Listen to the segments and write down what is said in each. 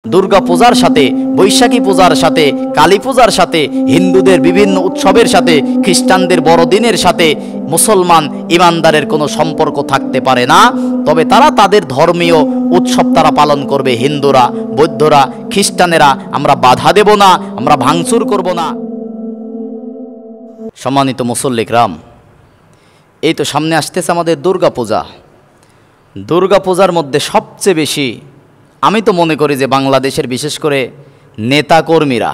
দুর্গা পূজার সাথে, বৈশাখী পূজার সাথে, কালী পূজার সাথে, হিন্দুদের বিভিন্ন উৎসবের সাথে, খ্রিস্টানদের বড়দিনের সাথে মুসলমান ইমানদারের কোনো সম্পর্ক থাকতে পারে না। তবে তারা তাদের ধর্মীয় উৎসব তারা পালন করবে। হিন্দুরা, বৌদ্ধরা, খ্রিস্টানেরা আমরা বাধা দেব না, আমরা ভাঙচুর করব না। সম্মানিত মুসল্লিকরাম, এই তো সামনে আসতেছে আমাদের দুর্গা পূজা। দুর্গা পূজার মধ্যে সবচেয়ে বেশি আমি তো মনে করি যে বাংলাদেশের বিশেষ করে নেতাকর্মীরা,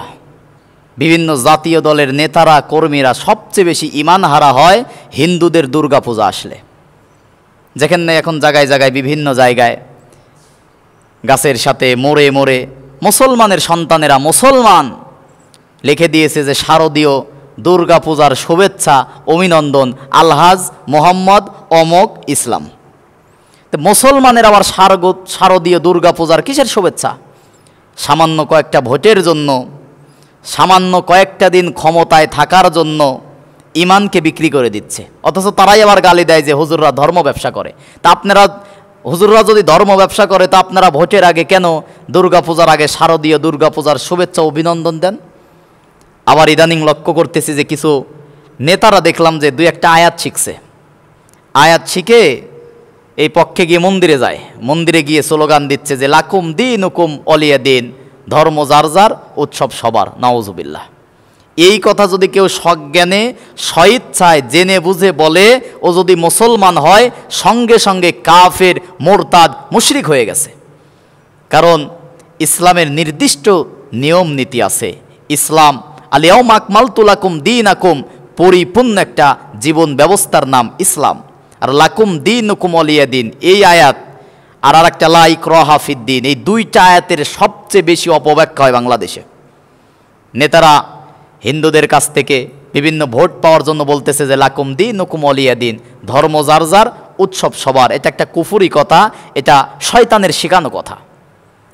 বিভিন্ন জাতীয় দলের নেতারা কর্মীরা সবচেয়ে বেশি ইমান হারা হয় হিন্দুদের দুর্গা পূজা আসলে। যেখানে এখন জায়গায় জায়গায় বিভিন্ন জায়গায় গাছের সাথে মোড়ে মোড়ে মুসলমানের সন্তানেরা মুসলমান লিখে দিয়েছে যে শারদীয় দুর্গা পূজার শুভেচ্ছা অভিনন্দন আলহাজ মোহাম্মদ অমক ইসলাম। মুসলমানের আবার শারদীয় দুর্গা পূজার কিসের শুভেচ্ছা? সামান্য কয়েকটা ভোটের জন্য, সামান্য কয়েকটা দিন ক্ষমতায় থাকার জন্য ইমানকে বিক্রি করে দিচ্ছে। অথচ তারাই আবার গালি দেয় যে হুজুররা ধর্ম ব্যবসা করে। তা আপনারা, হুজুররা যদি ধর্ম ব্যবসা করে তা আপনারা ভোটের আগে কেন দুর্গা পূজার আগে শারদীয় দুর্গা পূজার শুভেচ্ছা অভিনন্দন দেন? আবার ইদানিং লক্ষ্য করতেছি যে কিছু নেতারা দেখলাম যে দুই একটা আয়াত শিখছে, আয়াত শিখে এই পক্ষে গিয়ে মন্দিরে যায়, মন্দিরে গিয়ে স্লোগান দিচ্ছে যে লাকুম দিন হুকুম অলিয়া দিন, ধর্ম যার যার উৎসব সবার। নাউজুবিল্লাহ। এই কথা যদি কেউ সজ্ঞানে স্বইচ্ছায় জেনে বুঝে বলে, ও যদি মুসলমান হয় সঙ্গে সঙ্গে কাফের, মোরতাদ, মুশরিক হয়ে গেছে। কারণ ইসলামের নির্দিষ্ট নিয়ম নীতি আছে। ইসলাম আলিয়াউমা আকমালতু লাকুম দীনাকুম, পরিপূর্ণ একটা জীবন ব্যবস্থার নাম ইসলাম। আর লাকুম দীনুকুম ওয়ালিয়া দিন এই আয়াত আর একটা লা ইকরাহা ফিদ্দিন, এই দুইটা আয়াতের সবচেয়ে বেশি অপব্যাখ্যা হয় বাংলাদেশে। নেতারা হিন্দুদের কাছ থেকে বিভিন্ন ভোট পাওয়ার জন্য বলতেছে যে লাকুম দীনুকুম ওয়ালিয়া দিন, ধর্ম যার যার উৎসব সবার। এটা একটা কুফরি কথা, এটা শয়তানের শেখানো কথা।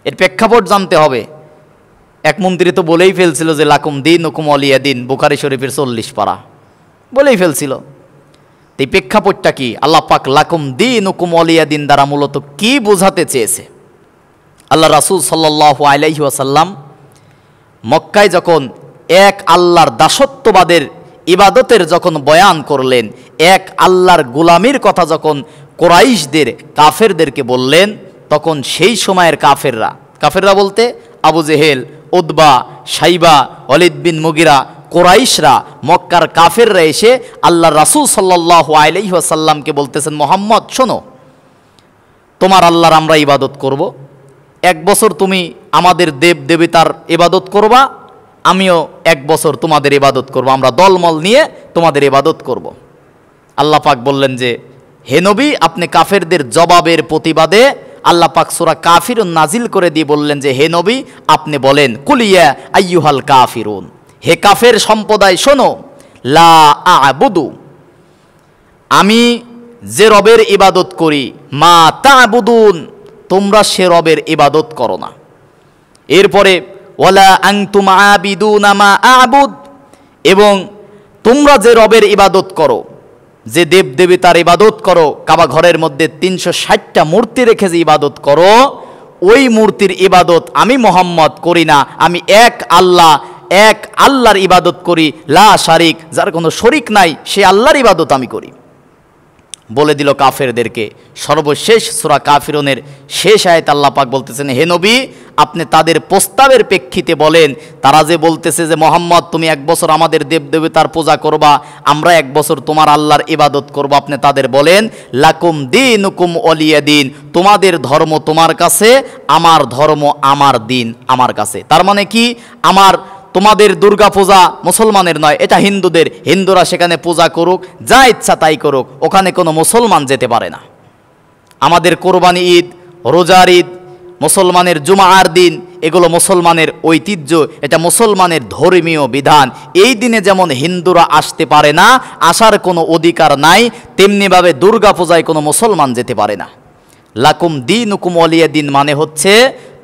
এর প্রেক্ষাপট জানতে হবে। এক মন্ত্রী তো বলেই ফেলছিল যে লাকুম দীনুকুম ওয়ালিয়া দিন, বুখারী শরীফের 40 পারা বলেই ফেলছিল। এই প্রেক্ষাপটটা কি? আল্লাহ পাক লাকুম দীনুকুম ওয়ালিয়া দিন দ্বারা মূলত কি বোঝাতে চেয়েছে? আল্লাহ রাসূল সাল্লাল্লাহু আলাইহি ওয়াসাল্লাম মক্কায় যখন এক আল্লাহর দাসত্ববাদের ইবাদতের যখন বয়ান করলেন, এক আল্লাহর গোলামির কথা যখন কুরাইশদের কাফেরদেরকে বললেন, তখন সেই সময়ের কাফেররা বলতে আবু জেহেল, উতবা, শাইবা, ওয়ালিদ বিন মুগিরা, কুরাইশরা, মক্কার কাফেররা এসে আল্লাহ রাসূল সাল্লাল্লাহু আলাইহি ওয়াসাল্লামকে বলতেছেন, মোহাম্মদ শোনো, তোমার আল্লাহর আমরা ইবাদত করব, 1 বছর তুমি আমাদের দেব দেবতার ইবাদত করবা, আমিও 1 বছর তোমাদের ইবাদত করব, আমরা দলমল নিয়ে তোমাদের ইবাদত করব। আল্লাহ পাক বললেন যে হে নবী, আপনি কাফেরদের জবাবের প্রতিবাদে আল্লাহ পাক সূরা কাফিরুন নাজিল করে দিয়ে বললেন যে হে নবী আপনি বলেন, কুলিয়া আইয়ুহাল কাফিরুন, হে কাফের সম্প্রদায় শোনো, লা আ'বুদু, আমি যে রবের ইবাদত করি, মা তা'বুদুন, তোমরা সে রবের ইবাদত করো না। এরপরে ওয়ালা আনতুম আবিদুনা মা আ'বুদ, এবং তোমরা যে রবের ইবাদত করো, যে দেব দেবতার ইবাদত করো, কাবা ঘরের মধ্যে 360টা মূর্তি রেখে যে ইবাদত করো, ওই মূর্তির ইবাদত আমি মুহাম্মদ করি না। আমি এক আল্লাহর ইবাদত করি, লা শারিক, যার কোনো শরিক নাই, সে আল্লাহর ইবাদত আমি করি। বলে দিল কাফেরদেরকে। সর্বশেষ সূরা কাফিরুনের শেষ আয়াতে আল্লাহ পাক বলতেছেন, হে নবী আপনি তাদের প্রস্তাবের প্রেক্ষিতে বলেন, তারা যে বলতেছে যে মোহাম্মদ তুমি 1 বছর আমাদের দেব দেবতার পূজা করবা, আমরা 1 বছর তোমার আল্লাহর ইবাদত করব, আপনি তাদের বলেন লাকুম দীনুকুম ওয়ালিয়া দিন, তোমাদের ধর্ম তোমার কাছে, আমার ধর্ম আমার দিন আমার কাছে। তার মানে কি? তোমাদের দুর্গা পূজা মুসলমানের নয়, এটা হিন্দুদের। হিন্দুরা সেখানে পূজা করুক, যা ইচ্ছা তাই করুক, ওখানে কোনো মুসলমান যেতে পারে না। আমাদের কোরবানি ঈদ, রোজার ঈদ, মুসলমানের জুমার দিন, এগুলো মুসলমানের ঐতিহ্য, এটা মুসলমানের ধর্মীয় বিধান। এই দিনে যেমন হিন্দুরা আসতে পারে না, আসার কোনো অধিকার নাই, তেমনিভাবে দুর্গা পূজায় কোনো মুসলমান যেতে পারে না। লাকুম দীনুকুম ওয়ালিয়া দিন মানে হচ্ছে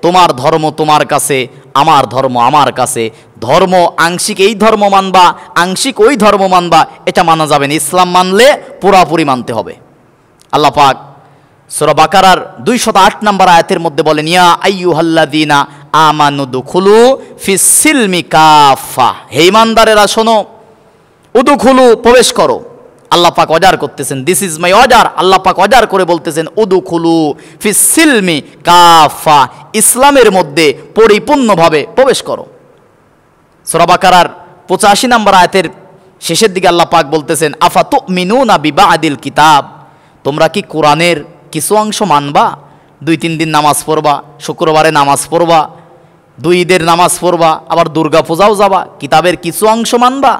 তোমার ধর্ম তোমার কাছে, আমার ধর্ম আমার কাছে। ধর্ম আংশিক এই ধর্ম মানবা, আংশিক ওই ধর্ম মানবা, এটা মানা যাবে না। ইসলাম মানলে পুরাপুরি মানতে হবে। আল্লাহ পাক সূরা বাকারার 208 নম্বর আয়াতের মধ্যে বলেন, ইয়া আইয়ুহাল্লাযীনা আমানু দুখুলু ফিস সিলমি কাফা, হে ঈমানদারেরা শোনো, উদুখুলু প্রবেশ করো। আল্লাহ পাক অর্ডার করতেছেন, দিস ইজ মাই অর্ডার। আল্লাহ পাক অর্ডার করে বলতেছেন উদুখুলু ফিস সিলমি কাফা, ইসলামের মধ্যে পরিপূর্ণভাবে প্রবেশ করো। সূরা বাকারার 85 নম্বর আয়াতের শেষের দিকে আল্লাহ পাক বলতেছেন আফাতুমিনুনা বিবাদিল কিতাব, তোমরা কি কোরআনের কিছু অংশ মানবা? 2-3 দিন নামাজ পড়বা, শুক্রবারে নামাজ পড়বা, 2 ঈদের নামাজ পড়বা, আবার দুর্গা পূজাও যাবা, কিতাবের কিছু অংশ মানবা?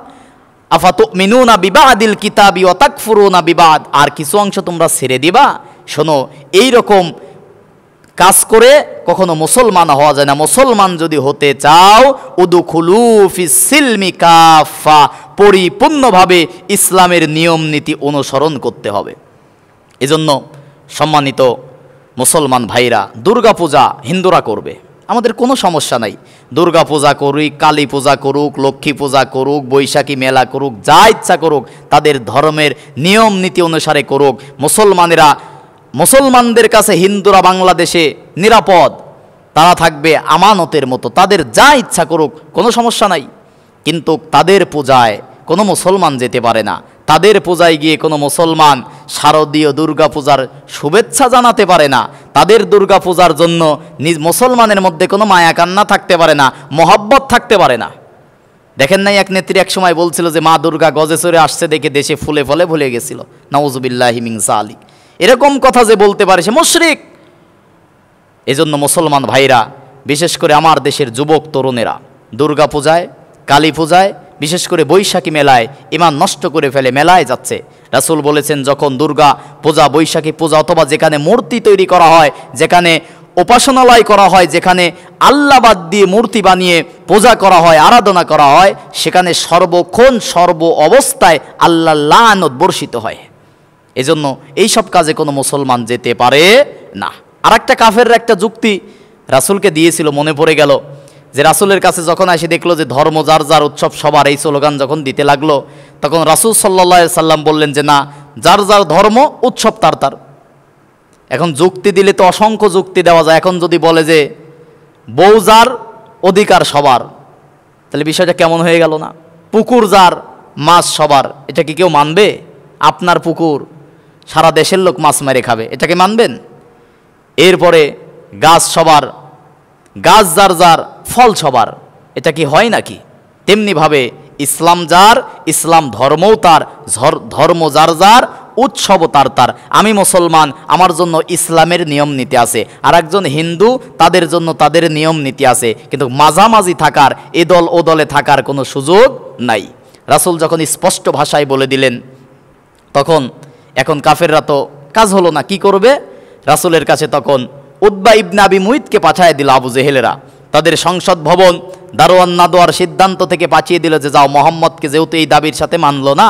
আফাতুমিনুনা বিবাদিল কিতাবি ওয়া তাকফুরুনা বিবাদ, আর কিছু অংশ তোমরা ছেড়ে দিবা? শোনো, এই রকম কাজ করে কখনো মুসলমান হওয়া যায় না। মুসলমান যদি হতে চাও উদুখুলু ফিস সিলমি কাফা, পরিপূর্ণভাবে ইসলামের নিয়ম নীতি অনুসরণ করতে হবে। এজন্য সম্মানিত মুসলমান ভাইরা, দুর্গা পূজা হিন্দুরা করবে, আমাদের কোনো সমস্যা নাই। দুর্গা পূজা করুক, কালী পূজা করুক, লক্ষ্মী পূজা করুক, বৈশাখী মেলা করুক, যা ইচ্ছা করুক, তাদের ধর্মের নিয়ম নীতি অনুসারে করুক। মুসলমানদের কাছে হিন্দুরা বাংলাদেশে নিরাপদ, তারা থাকবে আমানতের মতো, তাদের যা ইচ্ছা করুক, কোনো সমস্যা নাই। কিন্তু তাদের পূজায় কোনো মুসলমান যেতে পারে না, তাদের পূজায় গিয়ে কোনো মুসলমান শারদীয় দুর্গা পূজার শুভেচ্ছা জানাতে পারে না, তাদের দুর্গা পূজার জন্য মুসলমানের মধ্যে কোনো মায়া কান্না থাকতে পারে না, মহব্বত থাকতে পারে না। দেখেন নাই এক নেত্রী এক সময় বলছিল যে মা দুর্গা গজে চড়ে আসছে দেখে দেশে ফুলে ফলে ভুলে গেছিল, নাউজুবিল্লাহি মিন যালিক। এরকম কথা যে বলতে পারে সে মুশরিক। এজন্য মুসলমান ভাইরা, বিশেষ করে আমার দেশের যুবক তরুণেরা দুর্গা পূজায়, কালী পূজায়, বিশেষ করে বৈশাখী মেলায় ঈমান নষ্ট করে ফেলে, মেলায় যাচ্ছে। রাসূল বলেছেন যখন দুর্গা পূজা, বৈশাখী পূজা অথবা যেখানে মূর্তি তৈরি করা হয়, যেখানে উপাসনালয় করা হয়, যেখানে আল্লাহ বাদ দিয়ে মূর্তি বানিয়ে পূজা করা হয়, আরাধনা করা হয়, সেখানে সর্বক্ষণ সর্ব অবস্থায় আল্লাহর লানত বর্ষিত হয়। এজন্য এইসব কাজে কোনো মুসলমান যেতে পারে না। আর একটা কাফেররা একটা যুক্তি রাসূলকে দিয়েছিল, মনে পড়ে গেল যে রাসূলের কাছে যখন এসে দেখলো যে ধর্ম যার যার উৎসব সবার, এই স্লোগান যখন দিতে লাগলো, তখন রাসূল সাল্লাল্লাহু আলাইহি সাল্লাম বললেন যে না, যার যার ধর্ম উৎসব তার তার। এখন যুক্তি দিলে তো অসংখ্য যুক্তি দেওয়া যায়। এখন যদি বলে যে বউ যার অধিকার সবার, তাহলে বিষয়টা কেমন হয়ে গেল না? পুকুর যার মাছ সবার, এটা কি কেউ মানবে? আপনার পুকুর, সারা দেশের লোক মাছ মেরে খাবে, এটাকে মানবেন? এরপরে গাছ সবার, গাছ যার যার, ফল সবার, এটা কি হয় নাকি? তেমনিভাবে ইসলাম যার, ইসলাম ধর্মও তার, ধর্ম যার যার, উৎসব তার তার। আমি মুসলমান, আমার জন্য ইসলামের নিয়ম নীতি আছে, আর একজন হিন্দু, তাদের জন্য তাদের নিয়ম নীতি আছে, কিন্তু মাঝামাঝি থাকার, এ দল ও দলে থাকার কোনো সুযোগ নাই। রাসূল যখন স্পষ্ট ভাষায় বলে দিলেন, তখন এখন কাফেররা তো কাজ হলো না, কি করবে? রাসূলের কাছে তখন উতবা ইবনে আবি মুইতকে পাঠিয়ে দিল আবু জেহেলেরা। তাদের সংসদ ভবন দারোয়ান না দেওয়ার সিদ্ধান্ত থেকে পাঠিয়ে দিল যে যাও, মোহাম্মদকে যেহেতু এই দাবির সাথে মানলো না,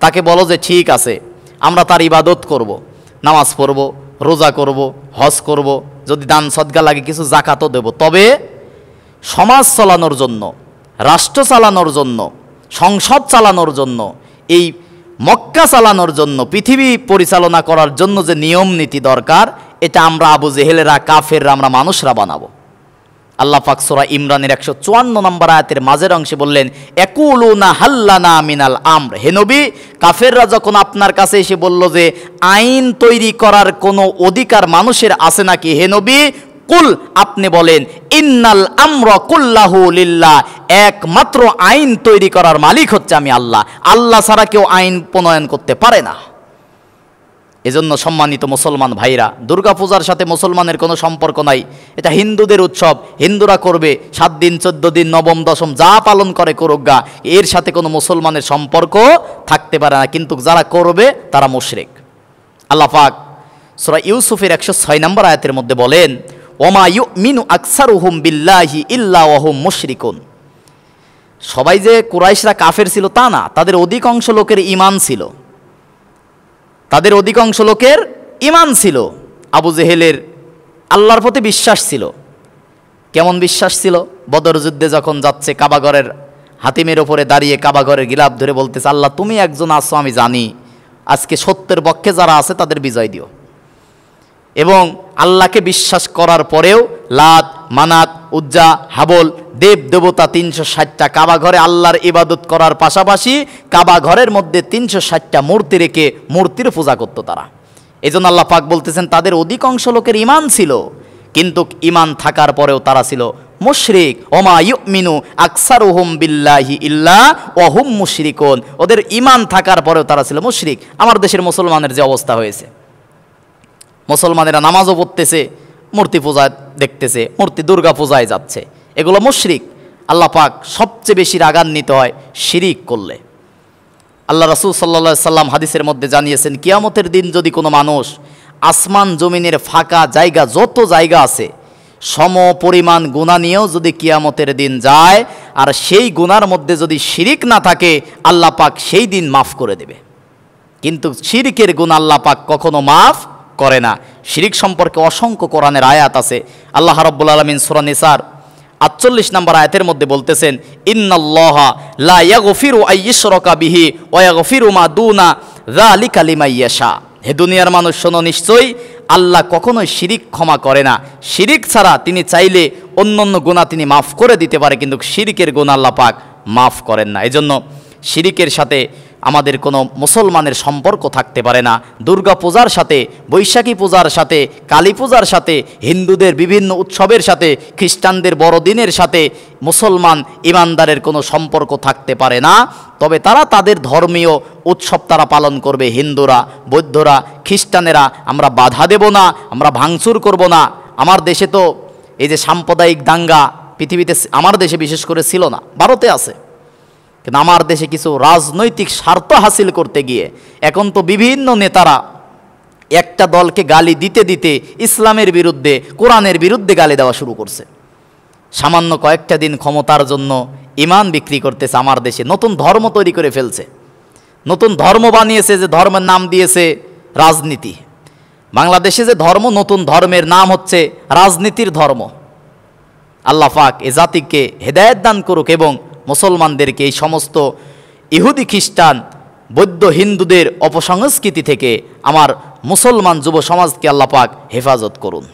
তাকে বলো যে ঠিক আছে, আমরা তার ইবাদত করব, নামাজ পড়ব, রোজা করব, হজ করব, যদি দান সদকা লাগে কিছু জাকাতও দেব, তবে সমাজ চালানোর জন্য, রাষ্ট্র চালানোর জন্য, সংসদ চালানোর জন্য, এই মক্কা চালানোর জন্য, পৃথিবী পরিচালনা করার জন্য যে নিয়ম নীতি দরকার, এটা আমরা আবু জেহেলেরা, কাফেররা, আমরা মানুষরা বানাবো। আল্লাহ পাক সূরা ইমরানের 154 নম্বর আয়াতের মাঝের অংশে বললেন ইয়াকুলুনা হাল্লানা মিনাল আমর, হে নবী, কাফেররা যখন আপনার কাছে এসে বলল যে আইন তৈরি করার কোনো অধিকার মানুষের আছে নাকি, হে নবী কুল, আপনি বলেন ইন্নাল আমরা কুল্লাহু লিল্লাহ, একমাত্র আইন তৈরি করার মালিক হচ্ছে আমি আল্লাহ, আল্লাহ ছাড়া কেউ আইন প্রণয়ন করতে পারে না। এজন্য সম্মানিত মুসলমান ভাইরা, দুর্গাপূজার সাথে মুসলমানের কোনো সম্পর্ক নাই, এটা হিন্দুদের উৎসব, হিন্দুরা করবে, 7 দিন 14 দিন, নবম দশম যা পালন করে করুক গা, এর সাথে কোনো মুসলমানের সম্পর্ক থাকতে পারে না, কিন্তু যারা করবে তারা মুশরিক। আল্লাহ পাক সূরা ইউসুফের 106 নম্বর আয়াতের মধ্যে বলেন ওমা ইউমিনু আকসারুহুম বিল্লাহি ইল্লা ওয়া হুম মুশরিকুন, সবাই যে কুরাইশরা কাফের ছিল তা না, তাদের অধিকাংশ লোকের ঈমান ছিল, তাদের অধিকাংশ লোকের ঈমান ছিল। আবু জেহেলের আল্লাহর প্রতি বিশ্বাস ছিল। কেমন বিশ্বাস ছিল? বদর যুদ্ধে যখন যাচ্ছে, কাবাঘরের হাতিমের ওপরে দাঁড়িয়ে কাবাঘরের গিলাফ ধরে বলতেছে, আল্লাহ তুমি একজন আছো আমি জানি, আজকে সত্যের পক্ষে যারা আছে তাদের বিজয় দিও। এবং আল্লাহকে বিশ্বাস করার পরেও লাত, মানাত, উজ্জা, হাবল, দেব দেবতা 360টা, কাবা ঘরে আল্লাহর ইবাদত করার পাশাপাশি কাবা ঘরের মধ্যে 360টা মূর্তি রেখে মূর্তির পূজা করতো তারা। এই জন্য আল্লাহ পাক বলতেছেন তাদের অধিকাংশ লোকের ঈমান ছিল, কিন্তু ঈমান থাকার পরেও তারা ছিল মুশরিক। ওমা ইউমিনু আকসারুহুম বিল্লাহি ইল্লা ওয়া হুম মুশরিকুন। ওদের ঈমান থাকার পরেও তারা ছিল মুশরিক। আমার দেশের মুসলমানের যে অবস্থা হয়েছে, মুসলমানেরা নামাজও পড়তেছে, মূর্তি পূজা দেখতেছে, মূর্তি দুর্গা পূজায় যাচ্ছে, এগুলো মুশরিক। আল্লাহ পাক সবচেয়ে বেশি রাগান্বিত হয় শিরিক করলে। আল্লাহ রাসূল সাল্লাল্লাহু আলাইহি সাল্লাম হাদিসের মধ্যে জানিয়েছেন, কিয়ামতের দিন যদি কোনো মানুষ আসমান জমিনের ফাঁকা জায়গা যত জায়গা আছে সম পরিমাণ গুনাহ নিয়েও যদি কিয়ামতের দিন যায়, আর সেই গুনার মধ্যে যদি শিরিক না থাকে, আল্লাহ পাক সেই দিন মাফ করে দেবে। কিন্তু শিরিকের গুনাহ আল্লাহ পাক কখনো মাফ করে না। শিরিক সম্পর্কে অসংখ্য কোরআনের আয়াত আছে। আল্লাহ রাব্বুল আলামিন সূরা নিসার 48 নম্বর আয়াতের মধ্যে বলতেছেন, ইন্নাল্লাহা লা ইয়াগফিরু আইয়ুশরাকা বিহি ওয়া ইয়াগফিরু মা দুনা যালিকা লিমান ইয়াশা। হে দুনিয়ার মানুষ শোনো, নিশ্চয়ই আল্লাহ কখনোই শিরিক ক্ষমা করে না। শিরিক ছাড়া তিনি চাইলে অন্য গুনাহ তিনি মাফ করে দিতে পারে, কিন্তু শিরিকের গুনাহ আল্লাহ পাক মাফ করেন না। এজন্য শিরিকের সাথে আমাদের কোনো মুসলমানের সম্পর্ক থাকতে পারে না। দুর্গা পূজার সাথে, বৈশাখী পূজার সাথে, কালী পূজার সাথে, হিন্দুদের বিভিন্ন উৎসবের সাথে, খ্রিস্টানদের বড়দিনের সাথে মুসলমান ইমানদারের কোনো সম্পর্ক থাকতে পারে না। তবে তারা তাদের ধর্মীয় উৎসব তারা পালন করবে। হিন্দুরা, বৌদ্ধরা, খ্রিস্টানেরা আমরা বাধা দেব না, আমরা ভাঙচুর করব না। আমার দেশে তো এই যে সাম্প্রদায়িক দাঙ্গা পৃথিবীতে আমার দেশে বিশেষ করে ছিল না, ভারতে আছে, কিন্তু আমার দেশে কিছু রাজনৈতিক স্বার্থ হাসিল করতে গিয়ে এখন তো বিভিন্ন নেতারা একটা দলকে গালি দিতে দিতে ইসলামের বিরুদ্ধে, কোরআনের বিরুদ্ধে গালি দেওয়া শুরু করছে। সামান্য কয়েকটা দিন ক্ষমতার জন্য ঈমান বিক্রি করতেছে। আমার দেশে নতুন ধর্ম তৈরি করে ফেলছে, নতুন ধর্ম বানিয়েছে, যে ধর্মের নাম দিয়েছে রাজনীতি। বাংলাদেশে যে ধর্ম, নতুন ধর্মের নাম হচ্ছে রাজনীতির ধর্ম। আল্লাহ পাক এ জাতিকে হেদায়েত দান করুক এবং মুসলমানদেরকে এই সমস্ত ইহুদি, খ্রিস্টান, বৌদ্ধ, হিন্দুদের অপসংস্কৃতি থেকে আমার মুসলমান যুব সমাজকে আল্লাহ পাক হেফাজত করুন।